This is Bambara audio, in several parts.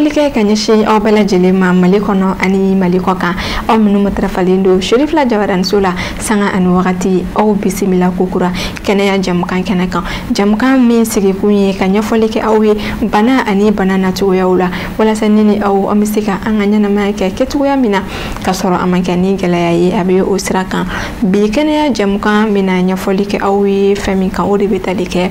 ɲɛfɔli kɛ ka ɲɛsin aw bɛɛ lajɛlen ma Mali kɔnɔ ani Mali kɔ kan. Aw minnu matarafalen don Sherifla Jabaramuso la sanga ani wagati aw bisimila kokura kɛnɛya jamukan kɛnɛ kan. Jamukan min sigikun ye ka ɲɛfɔli kɛ aw ye bana ani bana nacogoyaw la walasa ni aw an bɛ se ka an ka ɲɛnamaya kɛ kɛcogoya min na ka sɔrɔ a ma kɛ ni gɛlɛya ye a bɛ o sira kan. Bi kɛnɛya jamukan bɛna ɲɛfɔli kɛ aw ye fɛn min kan o de bɛ tali kɛ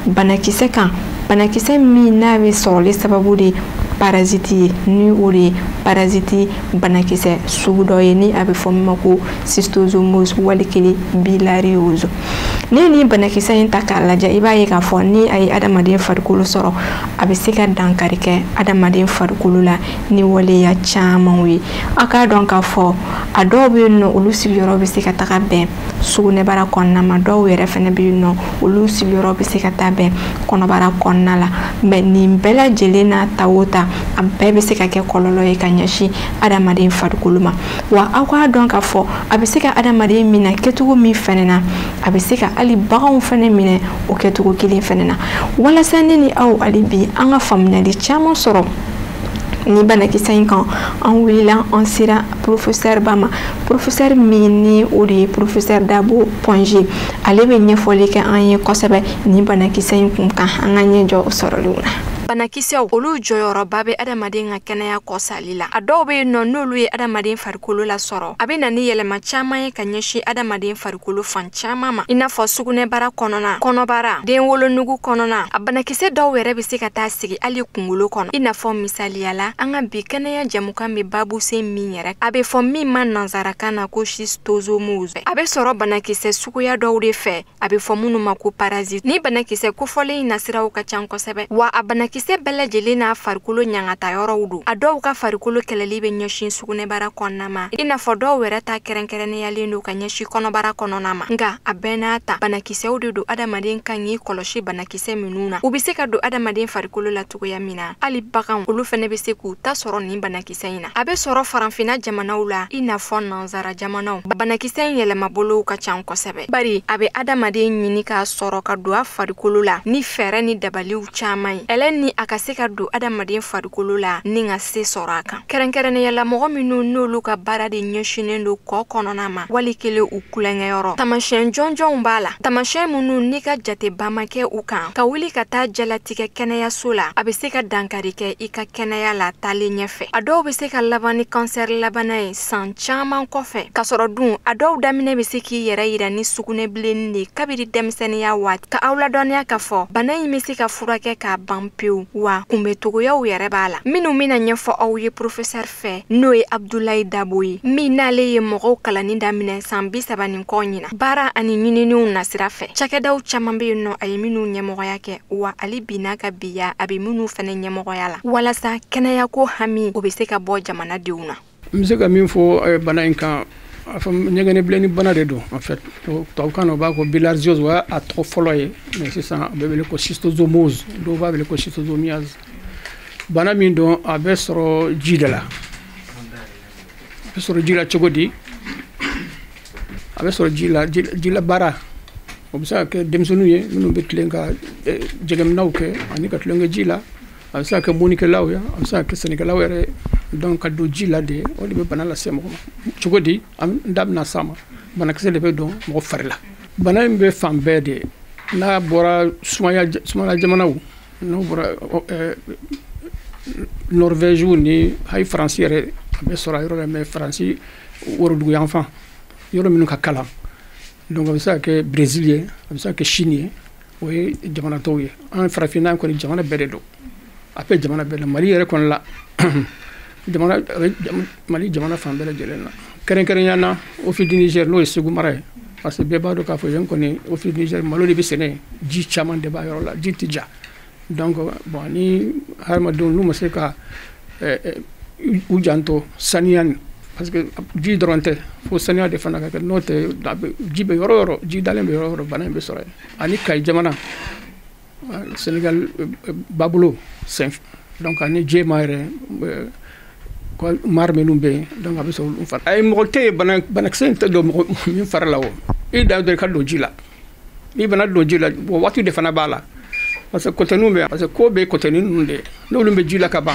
banakisɛ kan. Banakisɛ min n'a bɛ sɔrɔli sababu de parasite ye ni o de parasite banakisɛ sugu dɔ ye ni a bɛ fɔ min ma ko schistosomus walikelen bilariose. Ni banakisɛ in ta k'a lajɛ i b'a ye k'a fɔ ni a ye adamaden farikolo sɔrɔ a bɛ se ka dankari kɛ adamaden farikolo la ni waleya camanw ye. A k'a dɔn k'a fɔ a dɔw bɛ yen nɔ olu sigiyɔrɔ bɛ se ka taga bɛn sugunɛbara kɔnɔna ma, dɔw yɛrɛ fana bɛ yen nɔ olu sigiyɔrɔ bɛ se ka taa bɛn kɔnɔbara kɔnɔna la. Mais nin bɛɛ lajɛlen n'a ta o ta a bɛɛ bɛ se ka kɛ kɔlɔlɔ ye ka ɲɛsin adamaden farikolo ma. Wa aw k'a dɔn k'a fɔ a bɛ se ka adamaden minɛ kɛcogo min fana na a bɛ se ka hali baganw fana minɛ o kɛcogo kelen fana na. Walasa ne ni aw hali bi an ka faamuyali caman sɔrɔ ni banakisɛ in kan an wulila an sera professeur ba ma, professeur min ni o de ye professeur Dabo Ponge. Ale bɛ ɲɛfɔli kɛ an ye kosɛbɛ ni banakisɛ in kun kan an ka ɲɛjɔ sɔrɔliw na. Banakisɛw olu jɔyɔrɔba bɛ adamaden ka kɛnɛya kɔsali la. A dɔw bɛ yen nɔ n'olu ye adamaden farikolo la sɔrɔ a bɛ na ni yɛlɛma caman ye ka ɲɛsin adamaden farikolo fan caman ma, i n'a fɔ sugunɛbara kɔnɔna, kɔnɔbara, den wolonugu kɔnɔna. A banakisɛ dɔw yɛrɛ bɛ se ka taa sigi hali kunkolo kɔnɔ, i n'a fɔ misaliya la an ka bi kɛnɛya jamukan bɛ babu sen min yɛrɛ a bɛ fɔ min ma nansarakan na ko schistosomus. A bɛ sɔrɔ banakisɛ suguya dɔw de fɛ a bɛ fɔ minnu ma ko parasite. Ni banakisɛ kofɔlen in nasiraw ka ca kosɛbɛ wa a banakisɛ bɛɛ lajɛlen n'a farikolo ɲangata yɔrɔw don. A dɔw ka farikolo kɛlɛli bɛ ɲɛsin sugunɛbara kɔnɔna ma, i n'a fɔ dɔw yɛrɛ ta kɛrɛnkɛrɛnniyalen don ka ɲɛsin kɔnɔbara kɔnɔna ma. Nka a bɛɛ n'a ta banakisɛw de don adamaden kan k'i kɔlɔsi banakisɛ minnu na. U bɛ se ka don adamaden farikolo la cogoya min na hali baganw olu fana bɛ se k'u ta sɔrɔ nin banakisɛ in na. A bɛ sɔrɔ farafinna jamanaw la i n'a fɔ nansara jamanaw. Banakisɛ in yɛlɛmabolow ka ca kosɛbɛ bari a bɛ adamaden ɲini k'a sɔrɔ ka don a farikolo la ni fɛɛrɛ ni dabaliw caman ye. Ɛlɛn ni a ka se ka don adamaden farikolo la ni ka se sɔrɔ a kan. Kɛrɛnkɛrɛnnenya la mɔgɔ minnu n'olu ka baara de ɲɛsinnen don kɔ kɔnɔna ma wali kelen u kulonkɛyɔrɔ. Tamasiyɛn jɔnjɔnw b'a la. Tamasiyɛn minnu n'i ka jateba ma kɛ u kan ka wuli ka taa jalatigɛ kɛnɛyaso la a bɛ se ka dankari kɛ i ka kɛnɛya la taalen ɲɛfɛ. A dɔw bɛ se ka laban ni kansɛri labana ye san caman kɔfɛ ka sɔrɔ dun a dɔw daminɛ bɛ se k'i yɛrɛ yira ni sugunɛbilenni de kabiri denmisɛnninya waati. Ka aw ladɔnniya k'a fɔ bana in bɛ se ka furakɛ k'a ban pewu wa kunbɛtogoyaw yɛrɛ b'a la. Minnu bɛna ɲɛfɔ aw ye professeur fɛ n'o ye Abdulayi Dabo ye min n'ale ye mɔgɔw kalanni daminɛ san 30 ni kɔ ɲina baara ani ɲininiw nasira fɛ. Cakɛdaw caman bɛ yen nɔ a ye minnu ɲɛmɔgɔya kɛ wa ale bi n'a ka biya a bɛ minnu fana ɲɛmɔgɔya la walasa kɛnɛya ko hami o bɛ se ka bɔ jamanadenw na. N bɛ se ka min fɔ bana in kan a fɔ ɲɛgɛnɛbilenni bana de don en fait tubabukan na u b'a fɔ bilharziose o y'a tɔgɔ fɔlɔ ye mais sisan a bɛ wele ko schistosomus dɔw b'a wele ko schistosomiase. Bana min don a bɛ sɔrɔ ji de la. A bɛ sɔrɔ ji la cogo di? A bɛ sɔrɔ ji la baara o bɛ se ka kɛ denmisɛnninw ye minnu bɛ tilen ka jɛgɛminɛw kɛ ani ka tulonkɛ ji la. A bɛ se ka kɛ mɔnikɛlaw ye a bɛ se ka kɛ sɛnɛkɛlaw yɛrɛ donc ka don ji la de o de bɛ bana lase mɔgɔ ma. Cogo di? An da bɛna s'a ma. Banakisɛ de bɛ don mɔgɔ fari la. Bana in bɛ fan bɛɛ de n'a bɔra sumaya jamanaw n'o bɔra Norvège ni hali Faransi yɛrɛ a bɛ sɔrɔ a yɔrɔ la mais Faransi worodugu yan fan yɔrɔ minnu ka kalan donc a bɛ se ka kɛ Brésil ye a bɛ se ka kɛ Chine ye o ye jamana tɔw ye. An farafinna kɔni jamana bɛɛ de don a bɛ jamana bɛɛ la Mali yɛrɛ kɔni la Mali jamana fan bɛɛ lajɛlen na kɛrɛnkɛrɛnnenya na Office du Niger n'o ye Segu mara ye parce que bɛɛ b'a dɔn k'a fɔ yan kɔni Office du Niger malo de bɛ sɛnɛ ji caman de b'a yɔrɔ la ji tɛ ja donc bon ni hadamadenw n'u ma se ka u janto saniya parce que ji dɔrɔn tɛ fo saniya de fana ka kɛ n'o tɛ ji bɛ yɔrɔ o yɔrɔ ji dalen bɛ yɔrɔ o yɔrɔ bana in bɛ sɔrɔ yen ani Kayi jamana Sénégal Babolo donc ani Jema yɛrɛ mar minnu bɛ yen donc a bɛ sɔrɔ olu fara a ye mɔgɔ tɛ yen banakisɛ in tɛ don mɔgɔ min fari la o i da dɔ i ka don ji la n'i bɛna don ji la waati de fana b'a la parce que kɔtɛninw bɛ parce que ko bɛ kɔtɛnin ninnu de n'olu bɛ ji la ka ban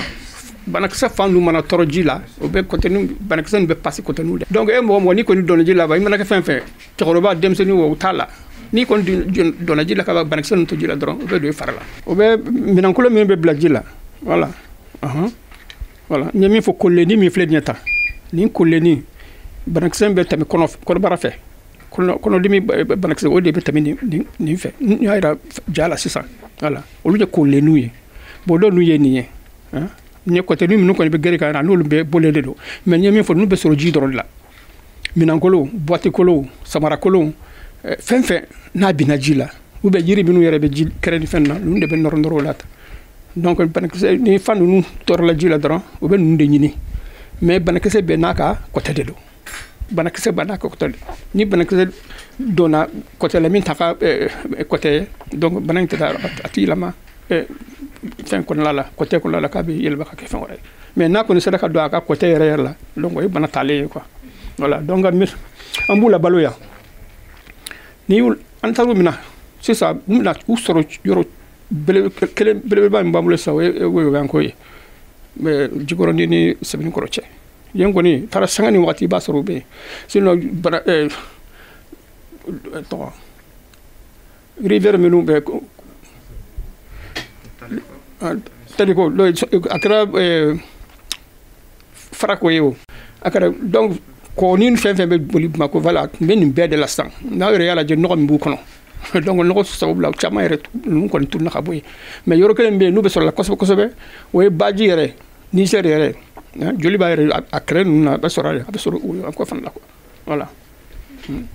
banakisɛ fan nu mana tɔrɔ ji la o bɛ côté nu banakisɛ nu bɛ passer côté nu de donc e mɔgɔ ni kɔni donna ji la ba i mana kɛ fɛn fɛn cɛkɔrɔba denmisɛnnin wo t'a la ni kɔni donna ji la ka banakisɛ nu to ji la dɔrɔn o bɛ don i fari la o bɛ minɛnkolo min bɛ bila ji la voilà voilà n ye min fɔ koleni min filɛ nin ye tan nin koleni banakisɛ bɛ tɛmɛ kɔnɔbara fɛ kɔnɔdimi banakisɛ o de bɛ tɛmɛ nin fɛ n y'a yira ja la sisan voilà olu ye koleniw ye bon dɔw n'u ye nin ye n ye côté minnu kɔni bɛ gɛrɛ ka na n'olu bɛɛ bɔlen de don mais n ye min fɔ n'u bɛ sɔrɔ ji dɔrɔn de la minɛnkolo buwatikolo samarakolo fɛn fɛn n'a binna ji la ou bien yiri minnu yɛrɛ bɛ ji kɛrɛ ni fɛn na ninnu de bɛ nɔrɔ o la tan donc banakisɛ ni fan ninnu tɔɔrɔla ji la dɔrɔn o bɛ ninnu de ɲini mais banakisɛ bɛɛ n'a ka côté de don banakisɛ b'a n'a ka côté ni banakisɛ donna côté la min ta ka côté donc bana in tɛ taa a tɛ yɛlɛma fɛn kɔnɔla la côté kɔnɔla la k'a bɛ yɛlɛma ka kɛ fɛn wɛrɛ ye mais n'a kɔni sera ka don a ka côté yɛrɛ la donc o ye bana taalen ye quoi voilà donc an b'u labalo yan ni an taar'u minɛ sisan u bɛna u sɔrɔ yɔrɔ belebeleba min b'an bolo sisan o ye woyoganko ye jikɔrɔni ni sɛbɛnnikɔrɔ cɛ yen kɔni taara sanga ni waati i b'a sɔrɔ u bɛ yen sinon tɔgɔ rivière minnu bɛ taliko a kɛra farako ye o a kɛra donc kɔni fɛn fɛn bɛ boli Bamako voilà tun bɛ nin bɛɛ de la sisan n'a yɛrɛ y'a lajɛ nɔgɔ min b'u kɔnɔ donc nɔgɔ sababu la caman yɛrɛ ninnu kɔni tununa ka bɔ yen mais yɔrɔ kelen bɛ yen n'u bɛ sɔrɔ la kosɛbɛ kosɛbɛ o ye baji yɛrɛ Niger yɛrɛ joli b'a yɛrɛ a kɛrɛ ninnu na a bɛ sɔrɔ o kɔ fana la quoi voilà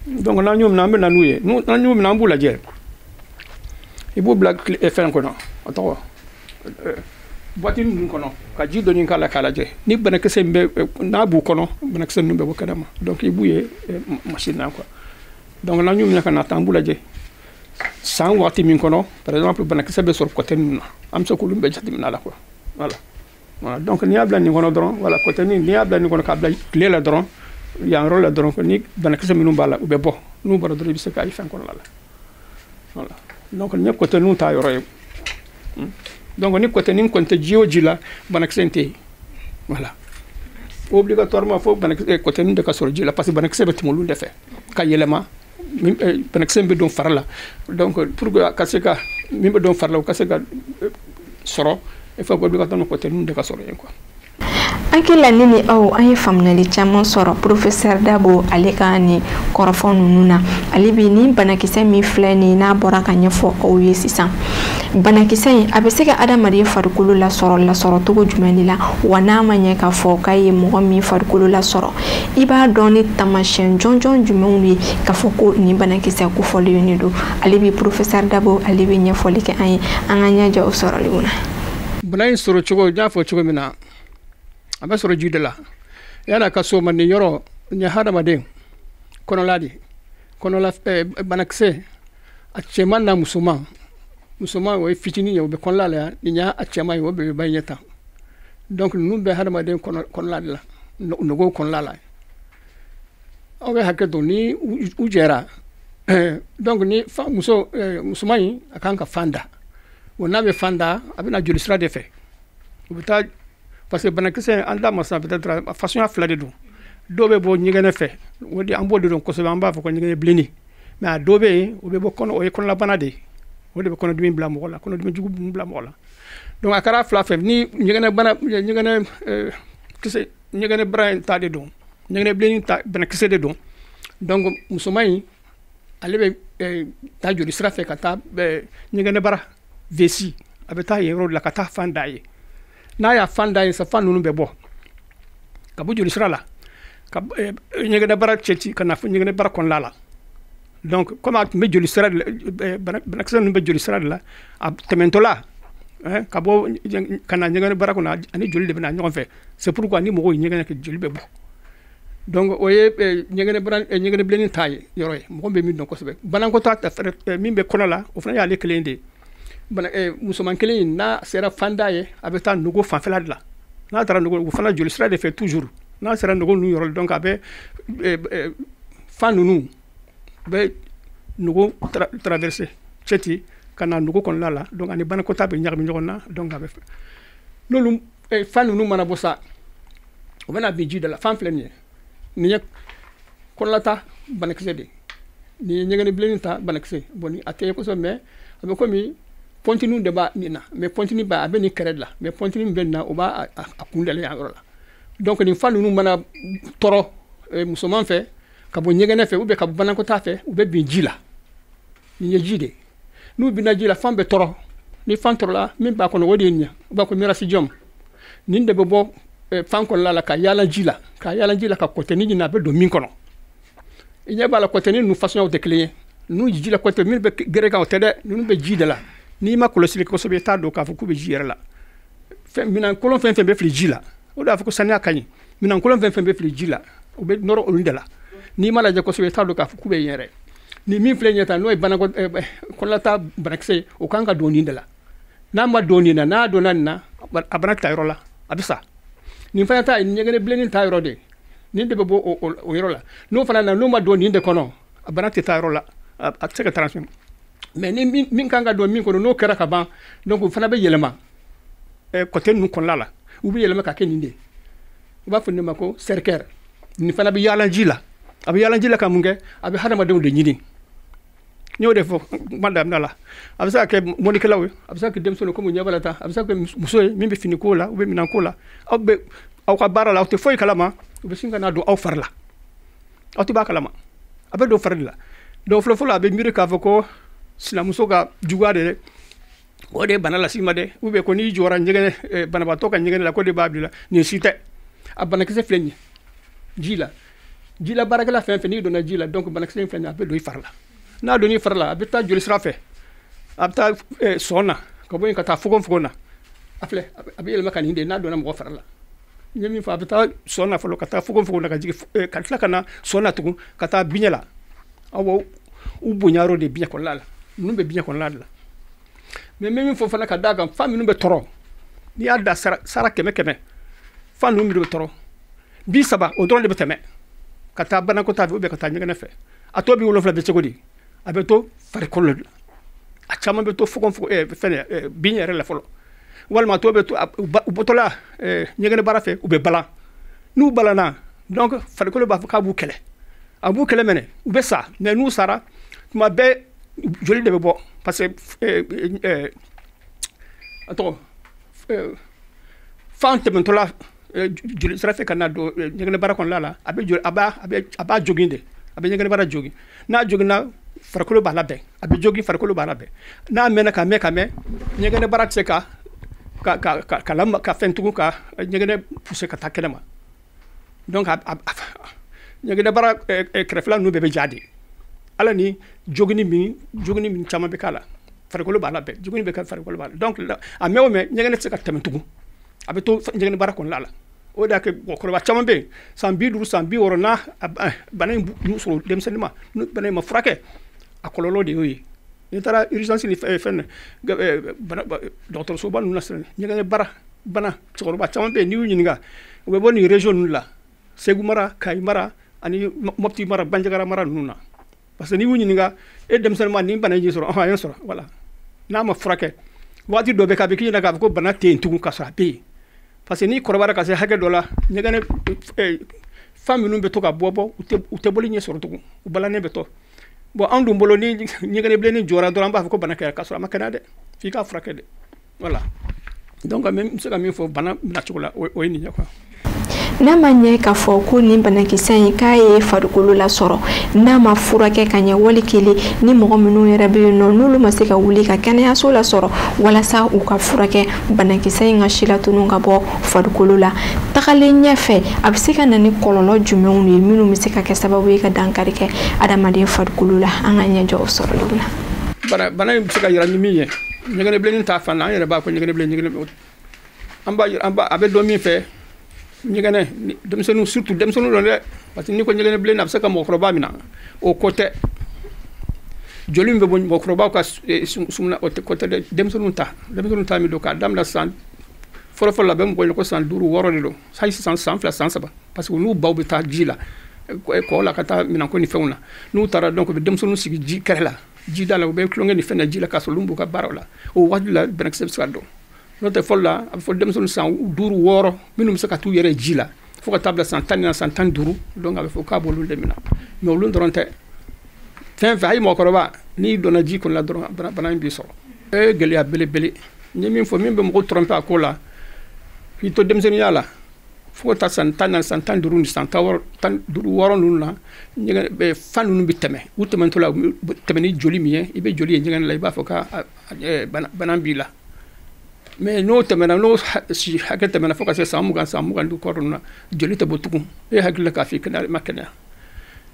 donc n'an y'o minɛ an bɛ na n'u ye n'an y'o minɛ an b'u lajɛ i b'u bila fɛn kɔnɔ a tɔgɔ boîte ninnu kɔnɔ ka ji dɔɔni k'a la k'a lajɛ ni banakisɛ in bɛ n'a b'u kɔnɔ banakisɛ ninnu bɛ bɔ kɛnɛma donc i b'u ye machine na quoi donc n'an y'u minɛ ka na tan an b'u lajɛ san waati min kɔnɔ par exemple banakisɛ bɛ sɔrɔ côté ninnu na an bɛ se k'olu bɛɛ jateminɛ a la quoi voilà donc n'i y'a bila nin kɔnɔ dɔrɔn voilà côté n'i y'a bila nin kɔnɔ k'a bila tile la dɔrɔn yan yɔrɔ la dɔrɔn ni banakisɛ minnu b'a la u bɛ bɔ n'u bɔra dɔrɔn i bɛ se k'a ye fɛn kɔnɔna la voilà donc nin ye côté ninnu ta yɔrɔ ye donc ni côté nin kɔni tɛ ji o ji la banakisɛ in tɛ yen voilà obligatoirement fo banakisɛ côté nin de ka sɔrɔ ji la parce que banakisɛ bɛ tɛmɛ olu de fɛ ka yɛlɛma banakisɛ min bɛ don fari la donc pour que a ka se ka min bɛ don fari la o ka se ka sɔrɔ il faut que obligatoirement côté nin de ka sɔrɔ yen quoi. Hakilila ne ni aw an ye faamuyali caman sɔrɔ professeur Dabo ale ka ni kɔrɔfɔ ninnu na ale bi ni banakisɛ min filɛ nin n'a bɔra ka ɲɛfɔ aw ye sisan banakisɛ in a bɛ se ka adamaden farikolo lasɔrɔ cogo jumɛn de la wa n'a ma ɲɛ k'a fɔ k'a ye mɔgɔ min farikolo lasɔrɔ i b'a dɔn ni taamasiyɛn jɔnjɔn jumɛnw ye k'a fɔ ko nin banakisɛ kofɔlen de don ale bi professeur Dabo ale bɛ ɲɛfɔli kɛ an ye an ka ɲɛjɛ o sɔrɔli na. Bana in sɔrɔ cogo n y'a fɔ cogo min na a bɛ sɔrɔ ji de la yala ka so man ni yɔrɔ ɲɛ hadamaden kɔnɔla de kɔnɔla banakisɛ a cɛman n'a musoman o ye fitinin ye o bɛ kɔnɔla la yan nin y'a cɛman ye o bɛ ba ɲɛ tan donc ninnu bɛ hadamaden kɔnɔla de la nogo kɔnɔla la aw bɛ hakɛ to ni u jɛra donc ni musoman in a kan ka fan da o n'a bɛ fan da a bɛ na joli sira de fɛ u bɛ taa parce que banakisɛ an da masa peut-être façon fila de don dɔw bɛ bɔ ɲɛgɛnɛ fɛ o de an b'o de dɔn kosɛbɛ an b'a fɔ ko ɲɛgɛnɛ bilenni mais a dɔw bɛ yen o bɛ bɔ kɔnɔ o ye kɔnɔlabana de ye o de bɛ kɔnɔdimi bila mɔgɔ la kɔnɔdimi jugu bila mɔgɔ la donc a kɛra fila fɛ ni ɲɛgɛnɛ bara in ta de don ɲɛgɛnɛ bilenni ta banakisɛ de don donc musoman in ale bɛ taa joli sira fɛ ka taa ɲɛgɛnɛ bara vessie a bɛ taa yen yɔrɔ la ka taa fan da ye n'a y'a fan da ye sa fan ninnu bɛ bɔ ka bɔ joli sira la ka ɲɛgɛnɛ bara cɛci ka na fɔ ɲɛgɛnɛ bara kɔnɔla la donc comme a tun bɛ joli sira de la banakisɛ ninnu bɛ joli sira de la a tɛmɛntɔ la ka bɔ ka na ɲɛgɛnɛ bara kɔnɔ ani joli de bɛ na ɲɔgɔn fɛ c'est pourquoi ni mɔgɔw ye ɲɛgɛnɛ kɛ joli bɛ bɔ donc o ye ɲɛgɛnɛ bilenni ta ye yɔrɔ ye mɔgɔ bɛ min dɔn kosɛbɛ banakɔtɔ min bɛ kɔnɔ la o fana y'ale kelen de ye musoman kelen in n'a sera fanda ye a bɛ taa nogo fanfɛla de la n'a taara nogo o fana joli sira de fɛ toujours n'a sera nogo ninnu yɔrɔ la donc a bɛ fan ninnu bɛ nogo traverser cɛti ka na nogo kɔnɔna la donc ani banakɔta bɛ ɲagami ɲɔgɔn na donc a bɛ n'olu fan ninnu mana bɔ sa u bɛna bin ji da la fan filɛ nin ye nin ye kɔnɔlata banakisɛ de nin ye ɲɛgɛnɛ bilenni ta banakisɛ bon ni a tɛ ye kosɛbɛ mais a bɛ komi pɔntini de b'a nin na mais pɔntini ba a bɛ nin kɛrɛ de la mais pɔntini bɛ nin na o b'a a kundalen yan yɔrɔ la donc nin fan ninnu mana tɔrɔ musoman fɛ ka bɔ ɲɛgɛnɛ fɛ ou bien ka bɔ banakɔtaa fɛ u bɛ bin ji la nin ye ji de n'u binna ji la fan bɛ tɔrɔ ni fan tɔrɔla min b'a kɔnɔ o de ye nin ye u b'a fɔ mirasijɔm nin de bɛ bɔ fan kɔnɔla la ka yaala ji la ka yaala ji la ka kɔtɛni ɲini a bɛ don min kɔnɔ i ɲɛ b'a la kɔtɛni ninnu façonyaw tɛ kelen ye n'u ji la kɔtɛ min bɛ gere kan o tɛ dɛ ninnu bɛ ji de la n'i ma kɔlɔsili kosɛbɛ i t'a dɔn k'a fɔ k'u bɛ ji yɛrɛ la minan kolon fɛn fɛn bɛ fili ji la o de y'a fɔ ko saniya ka ɲi minan kolon fɛn fɛn bɛ fili ji la u bɛ nɔrɔ olu de la n'i ma lajɛ kosɛbɛ i t'a dɔn k'a fɔ k'u bɛ yen yɛrɛ ni min filɛ ɲɛ tan n'o ye kɔnɔlata banakisɛ o kan ka don nin de la n'a ma don nin na n'a donna nin na a bana ta yɔrɔ la a bɛ sa nin fana ta nin ɲɛgɛnɛ bilenni ta yɔrɔ de nin de bɛ bɔ o yɔrɔ la n'o fana na n'o ma don nin de kɔnɔ a bana tɛ taa yɔrɔ la a tɛ se ka transmettre mais ni min kan ka don min kɔnɔ n'o kɛra ka ban donc o fana bɛ yɛlɛma côté ninnu kɔnɔla la u bɛ yɛlɛma ka kɛ nin de ye u b'a fɔ nin ma ko cercaire nin fana bɛ yaala ji la a bɛ yaala ji la ka mun kɛ a bɛ hadamadenw de ɲini n y'o de fɔ kuma daminɛ la a bɛ se ka kɛ mɔnikɛlaw ye a bɛ se ka kɛ denmisɛnninw komi ɲɛ b'a la tan a bɛ se ka kɛ muso ye min bɛ finiko la u bɛ minanko la aw ka baara la aw tɛ foyi kalama u bɛ sin ka na don aw fari la aw tɛ b'a kalama a bɛ don fari de la donc fɔlɔ-fɔlɔ a bɛ miiri k'a fɔ ko sinamuso ka juguya de dɛ o de ye bana las'i ma dɛ ou bien ko n'i jɔra ɲɛgɛnɛ banabaatɔ ka ɲɛgɛnɛ la ko de b'a bila nin si tɛ a banakisɛ filɛ nin ye ji la baarakɛla fɛn fɛn n'i donna ji la donc banakisɛ in filɛ nin ye a bɛ don i fari la n'a donn'i fari la a bɛ taa joli sira fɛ a bɛ taa sɔn na ka bɔ yen ka taa fogon na a filɛ a bɛ yɛlɛma ka nin de n'a donna mɔgɔ fari la n ye min fɔ a bɛ taa sɔn na fɔlɔ ka taa fogon na ka jigin ka tila ka na sɔn na tugun ka taa biɲɛ la aw u bonyayɔrɔ de biɲɛ kɔnɔna la ninnu bɛ biɲɛ kɔnɔna de la mais n bɛ min fɔ fana ka d'a kan fan minnu bɛ tɔrɔ n'i y'a da sara 100 fan ninnu bɛ tɔrɔ 30 o dɔrɔn de bɛ tɛmɛ ka taa banakɔtaa fɛ ou bien ka taa ɲɛgɛnɛ fɛ a tɔ bi 7 bɛ cogo di a bɛ to farikolo de la a caman bɛ to fogon fɛn bin yɛrɛ la fɔlɔ walima a tɔ bɛ to u bɔtɔla ɲɛgɛnɛ baara fɛ u bɛ balan n'u balanna donc farikolo b'a fɔ k'a b'u kɛlɛ a b'u kɛlɛ minɛ u bɛ sa mais n'u sara tuma bɛɛ joli de bɛ bɔ parce que a tɔgɔ fan tɛmɛtɔla joli sira fɛ ka na don ɲɛgɛnɛ baara kɔnɔna la a b'a jogin de a bɛ ɲɛgɛnɛ baara jogin n'a joginna farikolo b'a labɛn a bɛ jogin farikolo b'a labɛn n'a mɛnna ka mɛn ɲɛgɛnɛ baara tɛ se ka fɛn tugun ka ɲɛgɛnɛ pousser ka taa kɛnɛma donc ɲɛgɛnɛ baara kɛrɛfɛla ninnu bɛɛ bɛ ja de ala ni jogini min caman bɛ k'a la farikolo b'a labɛn jogini bɛ kɛ farikolo b'a la donc a mɛn o mɛn ɲɛgɛnɛ tɛ se ka tɛmɛ tugun a bɛ to ɲɛgɛnɛ baara kɔnɔna la o de y'a kɛ mɔgɔkɔrɔba caman bɛ yen san 50 san 60 n'a bana in y'u sɔrɔ denmisɛnnin ma ni bana in ma furakɛ a kɔlɔlɔ de y'o ye n'i taara urgence ni fɛn dɔgɔtɔrɔsoba ninnu na sisan ɲɛgɛnɛ baara bana cɛkɔrɔba caman bɛ yen n'i y'u ɲininka u bɛ bɔ nin région ninnu la Segu mara Kayi mara ani Mopti mara Bandiagara mara ninnu na parce que n'i y'u ɲininka e denmisɛnnin ma nin bana in sɔrɔ a ye sɔrɔ voilà n'a ma furakɛ waati dɔ bɛ k'a bɛ k'i ɲɛna k'a fɔ ko bana tɛ yen tugun ka sɔrɔ a bɛ yen parce que n'i kɔrɔbayara ka se hakɛ dɔ la ɲɛgɛnɛ fan minnu bɛ to ka bɔ u tɛ boli ɲɛ sɔrɔ tugun u balannen bɛ tɔ bon anw dun bolo ni ɲɛgɛnɛ bilenni jɔra dɔrɔn an b'a fɔ ko bana kɛra ka sɔrɔ a ma kɛnɛya dɛ f'i k'a furakɛ dɛ voilà donc n bɛ se ka min fɔ bana nacogo la o ye nin ye quoi. n'a ma ɲɛ k'a fɔ ko nin banakisɛ in k'a ye farikolo la sɔrɔ n'a ma furakɛ ka ɲɛ wali kelen ni mɔgɔ minnu yɛrɛ bɛ yen nɔ n'olu ma se ka wuli ka kɛnɛyaso la sɔrɔ walasa u ka furakɛ banakisɛ in ka si la tunu ka bɔ farikolo la tagalen ɲɛfɛ a bɛ se ka na ni kɔlɔlɔ jumɛnw ye minnu bɛ se ka kɛ sababu ye ka dankari kɛ adamaden farikolo la an ka ɲɛjɔ o sɔrɔli la. bana in bɛ se ka yira ni min ye ɲɛgɛnɛ bilenni t'a fan na an yɛrɛ b'a fɔ ɲɛgɛnɛ bilen a bɛ dɔn min fɛ ɲɛgɛnɛ denmisɛnninw surtout denmisɛnninw dɔn dɛ parce que n'i ko ɲɛgɛnɛ bilenni a bɛ se ka mɔgɔkɔrɔba minɛ o ko tɛ joli min bɛ bɔ mɔgɔkɔrɔbaw ka sumuna o tɛ dɛ denmisɛnninw ta min don k'a daminɛ san fɔlɔ-fɔlɔ la a bɛ mɔgɔ ɲɛna ko san 5 6 de don hali sisan san 2 san 3 parce que n'u baw bɛ taa ji la kɔ la ka taa minɛnko ni fɛnw na n'u taara donc u bɛ denmisɛnninw sigi ji kɛrɛ la ji da la u bɛ tulonkɛ ni fɛn na ji la k'a sɔrɔ olu b'u ka baaraw la o waati la banakisɛ bɛ se ka dɔn n'o tɛ fɔlɔ la a bɛ fɔ denmisɛnnin san 5 6 minnu bɛ se ka t'u yɛrɛ ji la fo ka taa bila san 10 na san 15 donc a bɛ fɔ k'a b'olu de minɛ mais olu dɔrɔn tɛ fɛn fɛn hali mɔgɔkɔrɔba n'i donna ji kɔnɔ la dɔrɔn bana in b'i sɔrɔ gɛlɛya belebele n ye min fɔ min bɛ mɔgɔw tromper a ko la k'i to denmisɛnninya la fo ka taa san 10 na san 15 ni san 16 ninnu na ɲɛgɛn fan ninnu bɛ tɛmɛ u tɛmɛntɔ la tɛmɛ ni joli min ye i bɛ joli ye ɲɛgɛn la i b'a fɔ ka bana b'i la mais n'o tɛmɛna n'o si hakɛ tɛmɛna fo ka se san 20 san 22 kɔrɔ ninnu na joli tɛ bɔ tugun e hakili la k'a fɔ i kɛnɛya ma kɛnɛya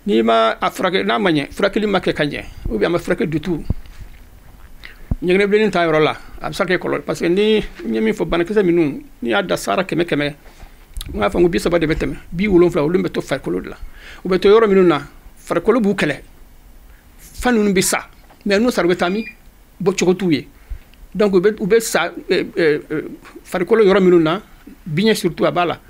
n'i ma a furakɛ n'a ma ɲɛ furakɛli ma kɛ ka ɲɛ ou bien a ma furakɛ du tout ɲɛgɛnɛ bilenni ta yɔrɔ la a bɛ se ka kɛ kɔlɔlɔ parce que ni n ye min fɔ banakisɛ minnu n'i y'a da sara 100 100 n b'a fɔ ko 30 de bɛ tɛmɛ 70 olu bɛ to farikolo de la u bɛ to yɔrɔ minnu na farikolo b'u kɛlɛ fan ninnu bɛ sa mais n'u sara u bɛ taa min bɔ cogo t'u ye donc u bɛ sa farikolo yɔrɔ minnu na biɲɛ surtout a b'a la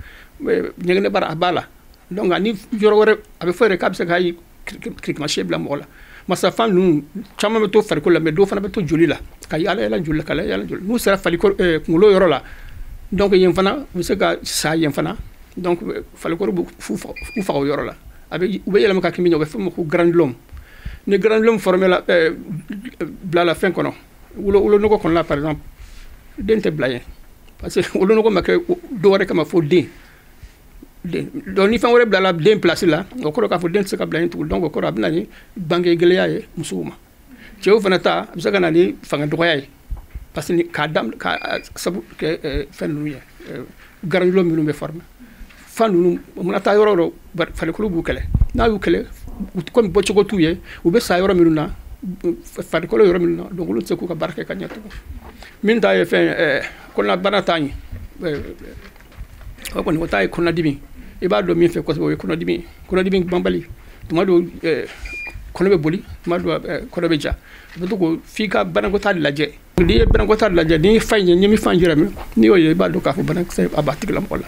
ɲɛgɛnɛ bara a b'a la donc ani yɔrɔ wɛrɛ a bɛ fɔ yɛrɛ k'a bɛ se k'a ye kirikimasiɲɛ bila mɔgɔ la masa fan ninnu caman bɛ to farikolo la mais dɔw fana bɛ to joli la ka yaala joli la ka yaala joli n'u sera farikolo kunkolo yɔrɔ la donc yen fana u bɛ se ka sa yen fana donc farikolo b'u faga o yɔrɔ la u bɛ yɛlɛma ka kɛ min ye u bɛ fɔ o ma ko granulome ni granulome formé la bila la fɛn kɔnɔ wolonɔgɔ kɔnɔ la par exemple den tɛ bila yen parce que wolonɔgɔ ma kɛ dɔ wɛrɛ kama fo den donc ni fɛn wɛrɛ bilala den place la o kɔrɔ k'a fɔ den tɛ se ka bila yen tugun donc o kɔrɔ a bɛ na ni bange gɛlɛya ye musow ma cɛw fana ta a bɛ se ka na ni fanga dɔgɔya ye parce que k'a sabu kɛ fɛn ninnu ye granulome minnu bɛ former fan ninnu u mana taa yɔrɔ o yɔrɔ farikolo b'u kɛlɛ n'a y'u kɛlɛ komi bɔcogo t'u ye u bɛ sa yɔrɔ minnu na farikolo yɔrɔ minnu na donc olu tɛ se k'u ka baara kɛ ka ɲɛ tugun min ta ye fɛn kɔnɔnabana t'a ɲɛ o kɔni o ta ye kɔnɔdimi i b'a dɔn min fɛ kosɛbɛ o ye kɔnɔdimi banbali tuma dɔw kɔnɔ bɛ boli tuma dɔw kɔnɔ bɛ ja i bɛ to ko f'i ka banakɔtaa de lajɛ n'i ye banakɔtaa de lajɛ n'i ye fan ye ɲɛmi fan jira min n'i y'o ye i b'a dɔn k'a fɔ banakisɛ a b'a tigilamɔgɔ la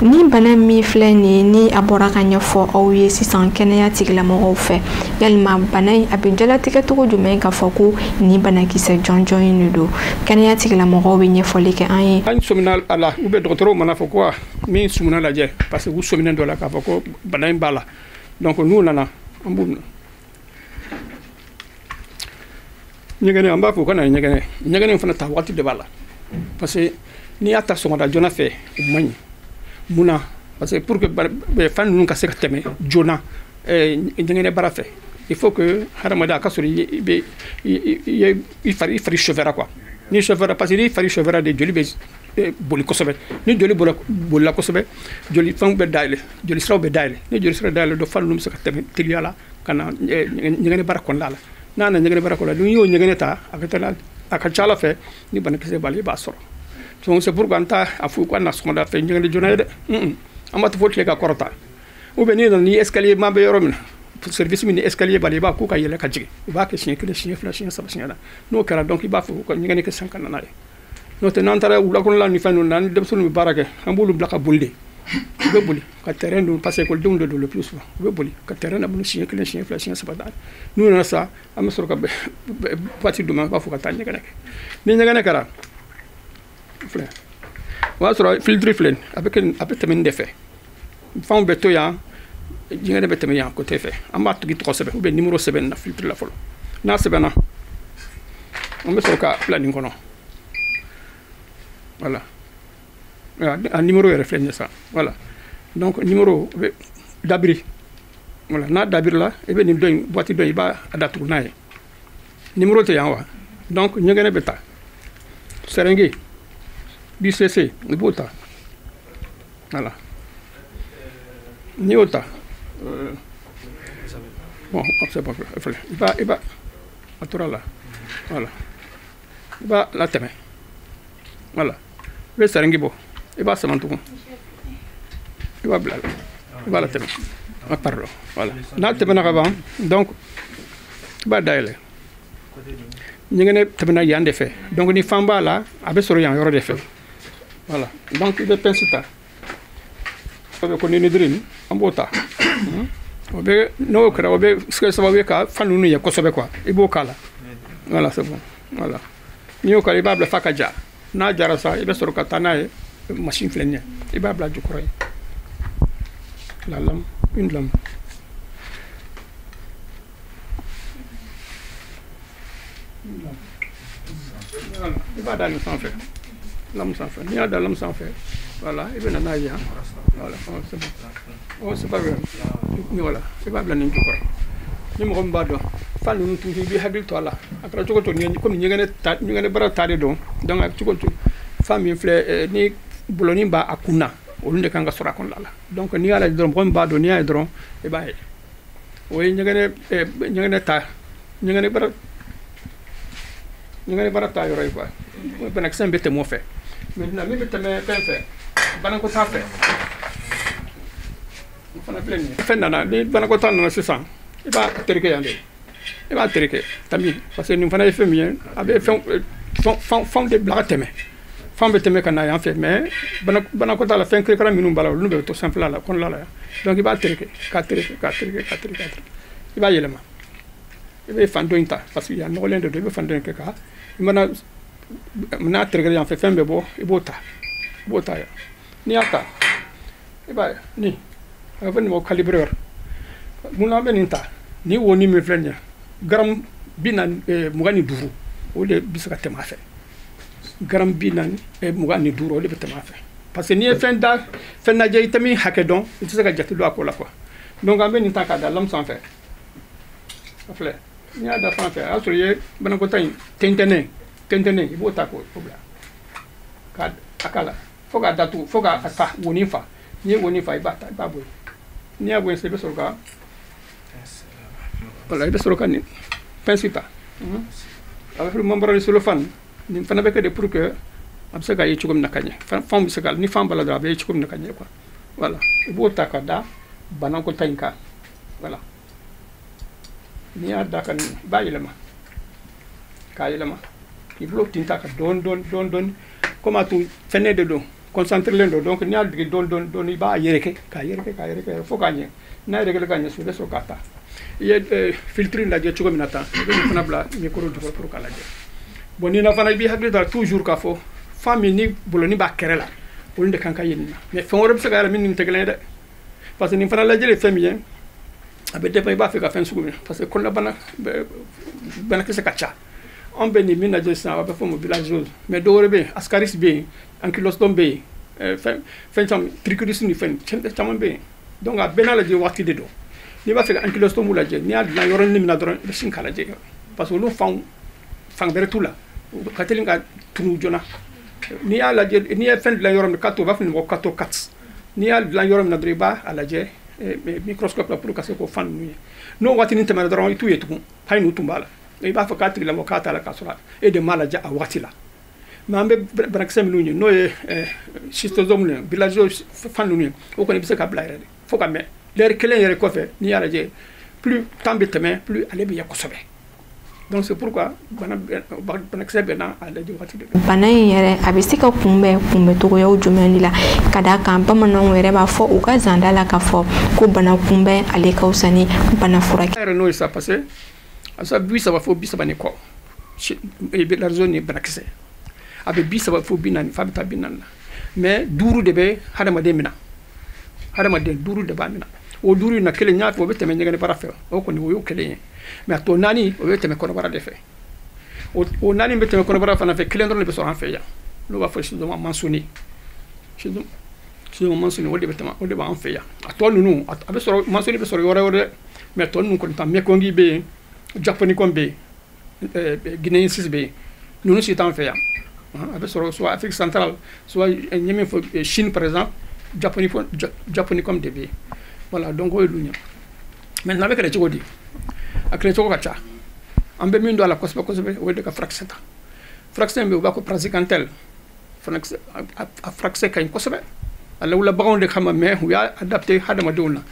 ni bana min filɛ nin ye ni a bɔra ka ɲɛfɔ aw ye sisan kɛnɛya tigilamɔgɔw fɛ yalima bana in a bɛ jalatigɛ cogo jumɛn k'a fɔ ko ni banakisɛ jɔnjɔn in de don kɛnɛya tigilamɔgɔw bɛ ɲɛfɔli kɛ an ye an sɔmina a la ou bien dɔgɔtɔrɔw mana fɔ ko min sumuna lajɛ parce que u sɔminen dɔ la k'a fɔ ko bana in b'a la donc n'u nana an b'u minɛ ɲɛgɛnɛ an b'a fɔ u ka na ɲɛgɛnɛ fana ta waati de b'a la parce que n'i y'a ta sɔgɔmada joona fɛ o man ɲi mun na parce que pour que fan ninnu ka se ka tɛmɛ joona ɲɛgɛnɛ bara fɛ il faut que hadamaden a ka sɔrɔ i fari chauffera quoi ni chauffera parce que n'i fari chauffera de joli bɛ boli kosɛbɛ ni joli bolila kosɛbɛ joli fɛnw bɛ dayɛlɛ joli siraw bɛ dayɛlɛ ni joli siraw dayɛlɛ dɔ fan ninnu bɛ se ka tɛmɛ teliya la ka na ɲɛgɛnɛ bara kɔnɔna la n'a na ɲɛgɛnɛ bara kɔnɔna la n'i y'o ɲɛgɛnɛ ta a ka ca ala fɛ ni banakisɛ b'ala i b'a sɔrɔ donc c'est pourquoi an t'a fɔ ko an na sɔgɔmada fɛ ɲɛgɛnɛ joona ye dɛ an b'a to fo tile ka kɔrɔta ou bien n'i nana ni escalier maa bɛ yɔrɔ min na service min ni escalier b'ala i b'a ko ka yɛlɛ ka jigin u b'a kɛ siɲɛ 1 siɲɛ 2 siɲɛ 3 siɲɛ 4 n'o kɛra donc i b'a fɔ ko ɲɛgɛnɛ kɛ san ka na n'a ye n'o tɛ n'an taara wulakɔnɔla ni fɛn ninnu na ni denmisɛnninw bɛ baara kɛ an b'olu bila ka boli de u bɛ boli ka terrain don parce que écoledenw de don le plus souvent u bɛ boli ka terrain labolo siɲɛ 1 siɲɛ 2 siɲɛ 3 da n'u nana sa an bɛ sɔrɔ ka waati d'u ma an b'a fɔ ka taa ɲɛgɛnɛ kɛ ni ɲɛgɛnɛ kɛra filɛ o y'a sɔrɔ filtre filɛ a bɛ tɛmɛ nin de fɛ fanw bɛ to yan ɲɛgɛnɛ bɛ tɛmɛ yan côté fɛ an b'a tigi tɔgɔ sɛbɛn ou bien numéro sɛbɛn na filtre la fɔlɔ n'a sɛbɛnna an bɛ sɔrɔ ka bila nin kɔnɔ voilà a numéro yɛrɛ filɛ nin ye sa voilà donc numéro bɛ dabiri voilà n'a dabiri la i bɛ nin dɔ in boîte dɔ in i b'a datugu n'a ye numéro tɛ yan wa donc ɲɛgɛnɛ bɛ ta sɛrɛnge BCC i b'o ta voilà n'i y'o ta bon c'est pas filɛ i b'a a tora la voilà i b'a latɛmɛ voilà i bɛ sɛrɛnge bɔ i b'a sama tugun i b'a bila la i b'a latɛmɛ pardon voilà n'a tɛmɛna ka ban donc i b'a dayɛlɛ ɲɛgɛnɛ tɛmɛna yan de fɛ donc ni fan b'a la a bɛ sɔrɔ yan yɔrɔ de fɛ voilà donc i bɛ pince ta o bɛ ko ninidiri an b'o ta o bɛ n'o kɛra o bɛ se ka sababu ye ka fan ninnu ye kosɛbɛ quoi i b'o k'a la voilà c'est bon voilà n'i y'o k'a la i b'a bila f'a ka ja n'a jara sa i bɛ sɔrɔ ka taa n'a ye machine filɛ nin ye i b'a bila jukɔrɔ ye la lame une lame i b'a da nin sanfɛ lame sanfɛ n'i y'a da lame sanfɛ voilà i bɛ na n'a ye yan voilà c'est bon c'est pas grave voilà i b'a bila nin jukɔrɔ ni mɔgɔ min b'a dɔn fan ninnu toujours i bɛ hakili to a la a kɛra cogo cogo komi ɲɛgɛnɛ baara ta de don donc a cogo cogo fan min filɛ ni bolonin b'a kun na olu de kan ka sɔrɔ a kɔnɔna la donc n'i y'a lajɛ dɔrɔn mɔgɔ min b'a dɔn n'i y'a ye dɔrɔn i b'a ye o ye ɲɛgɛnɛ baara ta yɔrɔ ye quoi banakisɛ in bɛ tɛmɛ o fɛ maintenant min bɛ tɛmɛ fɛn fɛ banakɔtaa fɛ o fana filɛ nin ye fɛn nana ni banakɔtaa nana sisan i b'a tereke yan de i b'a tereke tami parce que nin fana ye fɛn min ye a bɛ fɛnw de bila ka tɛmɛ fɛnw bɛ tɛmɛ ka na yan fɛ mais banakɔtaa la fɛn kirikara minnu b'a la olu bɛ to sanfɛla la kɔnɔla la yan donc i b'a tereke k'a tereke i b'a yɛlɛma i bɛ fan dɔ in ta parce que yan nɔgɔlen de don i bɛ fan dɔ in kɛ ka i mana n'a tereke yan fɛ fɛn bɛ bɔ i b'o ta yan n'i y'a ta i b'a ye nin a bɛ fɔ nin ma calibreur mun na an bɛ nin ta ni wo ni min filɛ nin ye gramme 25 o de bɛ se ka tɛmɛ a fɛ gramme 25 o de bɛ tɛmɛ a fɛ parce que n'i ye fɛn lajɛ i tɛ min hakɛ dɔn i tɛ se ka jate don a ko la quoi donc an bɛ nin ta k'a da lame sanfɛ a filɛ n'i y'a da fan fɛ a y'a sɔrɔ i ye banakɔtaa in tɛntɛnnen i b'o ta k'o bila k'a k'a la fo k'a datugu fo k'a fa wonin fa n'i ye wonin fa i b'a bɔ yen n'i y'a bɔ yen sisan i bɛ sɔrɔ ka voilà i bɛ sɔrɔ ka nin pince ta a bɛ fɔ membrane cellophane nin fana bɛ kɛ de pour que a bɛ se ka ye cogo min na ka ɲɛ fan bɛ se ka ni fan b'a la dɔrɔn a bɛ ye cogo min na ka ɲɛ quoi voilà i b'o ta ka da banakɔtaa in kan voilà n'i y'a da ka nin i b'a yɛlɛma k'a yɛlɛma k'i bolo tinta ka dɔɔni comme a tun fɛnɛ de don concentré len don donc n'i y'a dege dɔɔni i b'a yɛrɛkɛ k'a yɛrɛkɛ fo k'a ɲɛ n'a yɛrɛkɛla ka ɲɛ so i bɛ sɔrɔ k'a ta i ye filtre lajɛ cogo min na tan i bɛ nin fana bila micro jukɔrɔ pour k'a lajɛ bon nin na fana i b'i hakili to toujours k'a fɔ fan min ni bolonin b'a kɛrɛ la olu de kan ka ye nin na mais fɛn wɛrɛ bɛ se ka yɛlɛ min nin tɛ kelen ye dɛ parce que nin fana lajɛli ye fɛn min ye a bɛ dépend i b'a fɛ ka fɛn sugu min parce que kɔnɔna banakisɛ ka ca an bɛ nin min lajɛ sisan a bɛ fɔ o ma bilharziose mais dɔw wɛrɛ bɛ yen ascaris bɛ yen ankylostom bɛ yen fɛn caman trichodericides ni fɛn caman bɛ yen donc a bɛɛ n'a lajɛ waati de don n'i b'a fɛ ka ankylostom lajɛ n'i y'a dilan yɔrɔnin min na dɔrɔn i bɛ sin k'a lajɛ parce que olu fan bɛrɛ t'u la u ka teli ka tunu joona n'i y'a lajɛ n'i ye fɛn dilan yɔrɔ min kato u b'a fɔ nin ma ko kato 4 n'i y'a dilan yɔrɔ min na dɔrɔn i b'a lajɛ microscope la pour ka se k'o fan ninnu ye n'o waatinin tɛmɛna dɔrɔn i t'u ye tugun hayi n'u tun b'a la i b'a fɔ k'a tigilamɔgɔ k'a t'a la k'a sɔrɔ e de m'a lajɛ a waati la mais an bɛ banakisɛ minnu ye n'o ye schistosome ye bilharziose fan ninnu ye o kɔni i bɛ se ka bila yɛrɛ de fo ka mɛn l'heure kelen yɛrɛ kɔfɛ n'i y'a lajɛ plus temps bɛ tɛmɛ plus ale bɛ ɲɛ kosɛbɛ donc c'est pourquoi banakisɛ bɛ na a lajɛ waati de don. Bana in yɛrɛ a bɛ se ka kunbɛncogoyaw jumɛn de la ka d'a kan bamananw yɛrɛ b'a fɔ u ka zanda la k'a fɔ ko bana kunbɛn ale ka fisa ni bana furakɛ. yɛrɛ n'o ye sa parce que a bɛ se 30 fo 30 ni kɔ bilharziose ni banakisɛ a bɛ 30 fo 40 f'a bɛ taa 40 la mais 5 de bɛ hadamaden minɛ hadamaden 5 de b'a minɛ o 5 in na kelen n y'a fɔ o bɛ tɛmɛ ɲɛgɛnɛ bara fɛ o kɔni o y'o kelen ye mais a tɔ 4 o bɛ tɛmɛ kɔnɔbara de fɛ o 4 bɛ tɛmɛ kɔnɔbara fana fɛ kelen dɔrɔn de bɛ sɔrɔ an fɛ yan n'o b'a fɔ schistosome mentionné o de bɛ tɛmɛ o de b'an fɛ yan a tɔ ninnu a bɛ sɔrɔ mentionné bɛ sɔrɔ yɔrɔ wɛrɛ dɛ mais tɔ ninnu kɔni ta mekɔngi bɛ yen japonicon bɛ yen guinéensis bɛ yen ninnu si t'an fɛ yan a bɛ sɔrɔ soit Afrique centrale soit n ye min fɔ Chine par exemple japonicon de bɛ yen voilà donc o ye olu ɲɛ maintenant a bɛ kɛlɛ cogo di a kɛlɛ cogo ka ca an bɛ min don a la kosɛbɛ kosɛbɛ o ye de ka furakisɛ ta furakisɛ in bɛ yen u b'a fɔ praziquantel a furakisɛ ka ɲi kosɛbɛ a lawula baganw de kama mais u y'a adapté hadamadenw na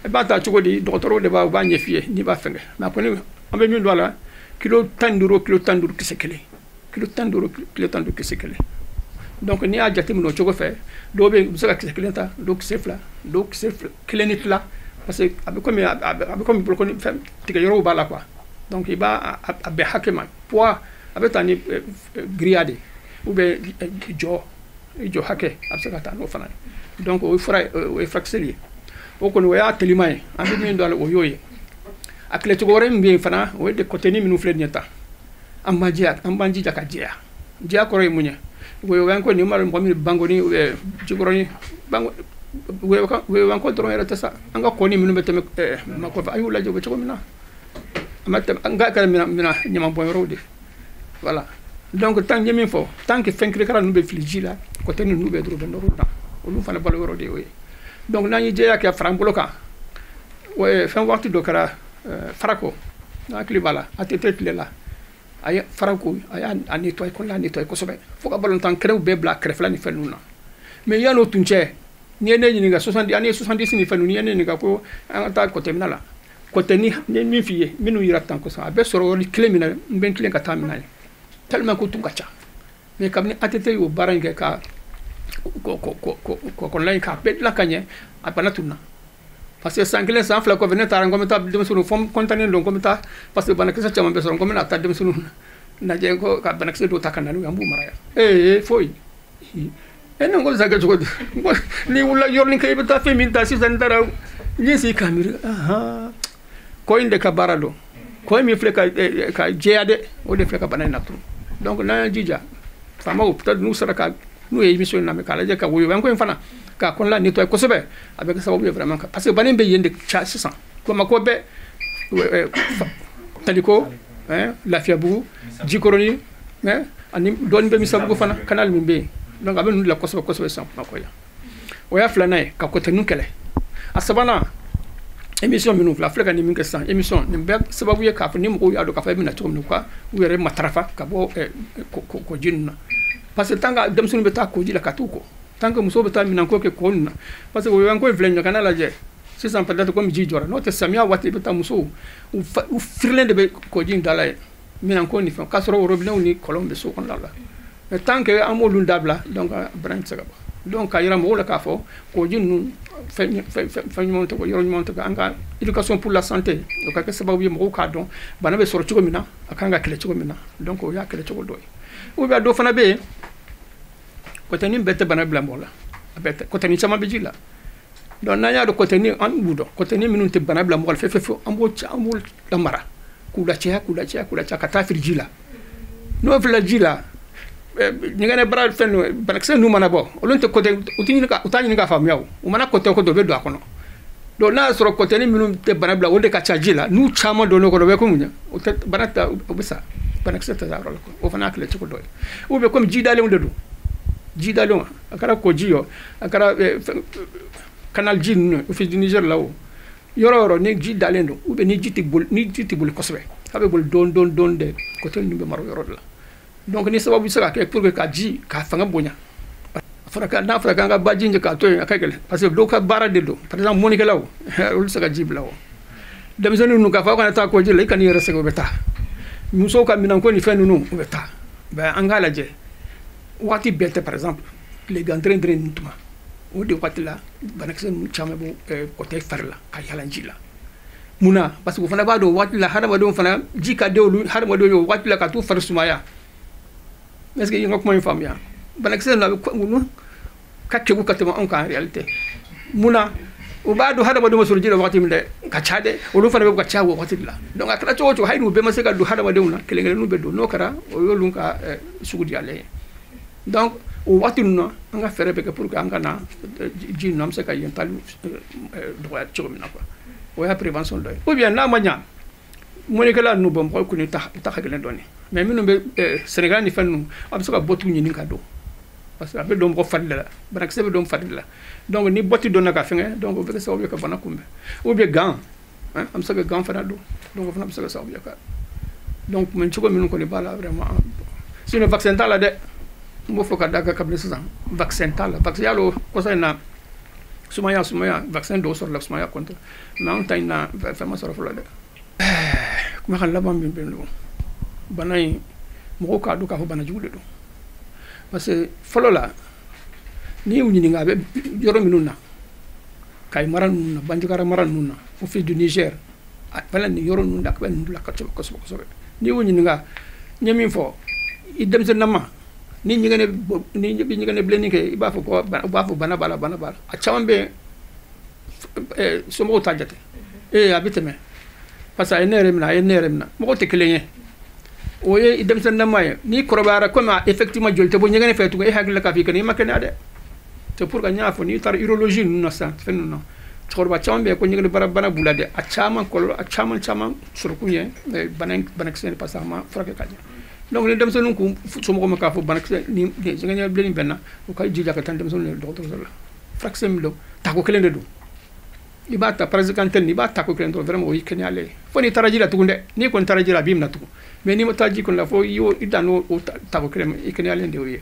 i b'a ta cogo di dɔgɔtɔrɔw de b'a ɲɛ f'i ye n'i b'a fɛngɛ mais a kɔni an bɛ min don a la kilo 15 kilo 15 kisɛ kelen kilo 15 kilo 15 kisɛ kelen donc n'i y'a jateminɛ o cogo fɛ dɔw bɛ yen u bɛ se ka kisɛ kelen ta dɔw kisɛ fila dɔw kisɛ kelen ni tila parce que a bɛ komi bolokɔni fɛn tigɛ yɔrɔw b'a la quoi donc i b'a a bɛn hakɛ ma poids a bɛ taa ni grillade ou bien jo hake absakata no fana donc o fraxeli o kono ya telimay ambi min dal o yoye akle to gore mbi fana o de côté ni minu flen nyata ambanji jaka jia ko re munya we wan ko ni mar ngomi bangoni jigoroni bango we wan ko dron era tasa anga ko ni minu beteme mako fa ayula jogo ko mina amata anga ka mina nyama boy rode voilà donc tant que min fo tant que fenkri kala nube filjila ko tani nube dro ben ro o lu fana balo rode we donc nani jeya ka framboloka we fen waxtu do kara farako na klibala atete lela ay farako ay ani toy ko la ni toy ko sobe fo ka balon tan krew be black cref la ni fenuna mais yano tunche ni ni ga 70 ani 70 ni fenuni ni ga ko anta ko terminala ko tani ni mi fiye minu yira tan ko sa be soro ni klemina ben klen ka tamina tellement ko tunga cha mais kam ni atete yo barange ka ko lain ka bet la kanye apana tunna parce que sangle sans fla ko venait tarango meta dem sunu fom contane don ko meta parce que banaka sa chama be so ko mena ta dem sunu na je ko ka banaka do takana nu ambu maraya foi non ko zaga jogo ni wala yor ni kay beta femin ta si zandara ni si kamira aha ko inde ka barado ko mi fle ka jeade o de fle ka banana tu donc na jija fama o peut-être nous sera ka nous émission na me kala je ka wo wan ko fana ka kon la nettoyer ko sobe avec ça wo vraiment parce que banen be yende cha 600 ko mako be taliko la fiabu jikoroni ani don be mi sabu fana canal mi be donc aben la ko sobe sans mako ya o ya flana ka ko tenu kele asabana émission minu la fleka ni minke san émission ni be sababu ye ka fa ni mo ya do ka fa mi na tukum ni kwa wo re matrafa ka bo ko jinna parce que tanga dem sunu beta ko jila katuko tanga muso beta minanko ke konna parce que wo yanko vlenyo kana la je si san peut-être comme ji jora no te samia wati beta muso u firlende be ko jin dala minanko ni fa kasoro robinet ni kolombe so kon la mais tant que amolun dabla donc brand sagaba donc ayira mo la ka fo ko jin nu fa monte ko yoro monte ka anga éducation pour la santé donc ka sababu ye mo ka don bana be soro ci ko mina akanga kele ci ko mina donc o ya kele ci ko doy ou bien do fana be ko tani bete bana bla mola bete ko tani chama be jila don nanya do ko tani an budo ko tani minun te bana bla mola fe ambo la mara kula cha ka ta fir jila no fila jila ni ngane bra fen banakse nu mana bo olonte ko te utani ka fam yaw o mana ko te ko do be do akono do na soro ko tani minun te bana bla wonde ka cha jila nu chama do no ko do be ko munya o te banata obisa banakse ta zaro ko o fana kle ci ko doy ou be comme jidale wonde do jidalo akara ko jiyo akara canal jin au fils du Niger là-haut yoro ni jidale ndo ou be ni jiti bul kosbe habe bul don de côté ndumbe maro yoro la donc ni sababu saka ke pour que ka ji ka fanga bonya fraka nga baji nje ka to akagele parce que do ka bara de do par exemple monika law ul saka jib law dem zanu nu ka fa ko ta ko ji le kan yere seko beta muso ka minan ko ni fenu nu beta ba angala je wati bete par exemple les gandren nutuma o de wati la banaksen chama bo côté farla ka yalanji la muna parce que fana ba do wati la hada do fana jika de lu hada do wati la ka tu far sumaya est-ce que yinga ko moy fam ya banaksen la ko ngunu ka kegu ka tama on ka en réalité muna o ba do hada do masul jira wati minde ka chade o lu fana be ka chawo wati la donc akala chocho haydu be maseka do hada do na kelengel nu be do no kara o yo lu ka sugudi ale donc o wati no anga fere be pour que anga na ji nam se ka yental droit chomina quoi o ya prévention doy ou bien na manya moni kala nu bom ko ni ta khagelen doni mais minu be Sénégal ni fanu am so ka botu ni ka do parce que be dom ko fadla barak se be dom fadla donc ni botti do na ka fenge donc be so be ka bana kumbe ou bien gant am so ka gant fana do donc fana am so ka so be ka donc men chuko minu ko ni bala vraiment c'est le vaccin ta la de mo foka daga kabli sa vaccin ta la vaccin yalo ko sa na sumaya vaccin do sur la sumaya contre mais on ta na vraiment sur la de kuma kan laban bin bin do banay mo ka do ka fo bana jude do parce que folo la ni wuni ni ngabe yoro minuna kay maran na banjukara maran nuna au fils du Niger bala ni yoro nunda ka ben la ka ko so ni wuni ni nga nyami fo idem se nama ni ñigane bleni ke iba fo ko bana bala a chambe somo tajate abiteme parce que eneremna mo te kelenye oye idem san namaye ni korobara comme effectivement jolte bo ñigane fetu e hagla ka fi kan makene ade te pour ga ñafo ni tar urologie no sa fenno no korba chambe ko ñigane bana bulade a chaman kolo a chaman surkunye bana ksen passama frake kaje donc ni dem sonu ko somo ko maka fo bana ni ñigane bleni benna ko kay jija ka tan dem sonu docteur la fraction mi do ta ko kelende do ibata président tel ni bata ko kelendo vraiment o yikene ale foni tarajira tugunde ni kon tarajira bimna tugu mais ni mo taji kon la fo yo idano o ta ko kelem yikene ale de wiye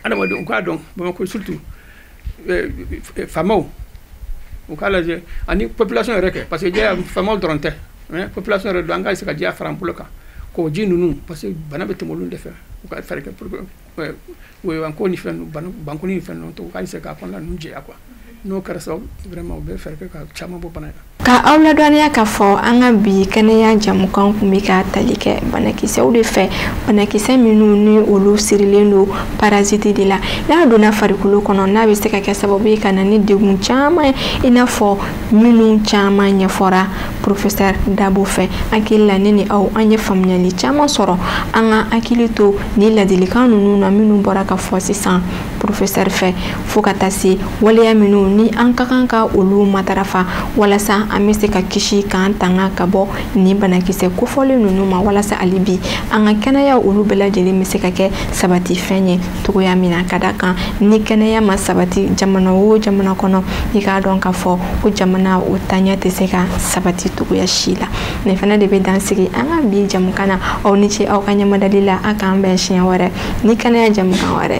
ana mo donc donc ba ko surtout famo o kala je ani population reke parce que dia famo dronte population re do anga se ka dia faram puloka ko jinu nu parce que bana bete mo lu ndefe o ka fere ke pour we wanko ni fen banko ni fen to ka se ka kon la nu je akwa no karaso vraiment be faire que chama bo bana ka awla doania ka fo anga bi kenya jam kan kumi ka talike banaki se ode fe banaki se minu ni olu sirilendo parasite de la dona farikulo kono na be se ka sababu kana ni degun chama ina fo minu chama nya fora professeur Dabo fe akilla nini au anya famnyali chama soro anga akilito ni la delikanu na minu boraka fo 600 professeur fe fokatasi wale ya minu ni ankakanka olu matarafa wala sa amese ka kishi kan tanga kabo ni banakise ko fole nunu ma wala sa alibi anga kenaya olu bela jeli mese ka ke sabati fenye to ya mina kadaka ni kenaya ma sabati jamana wo jamana kono ni ka don ka fo o jamana o tanya te se ka sabati to ya shila ne fana de be dansigi anga bi jamkana o ni che o kanya madalila aka ambe shin ware ni kenaya jamkan ware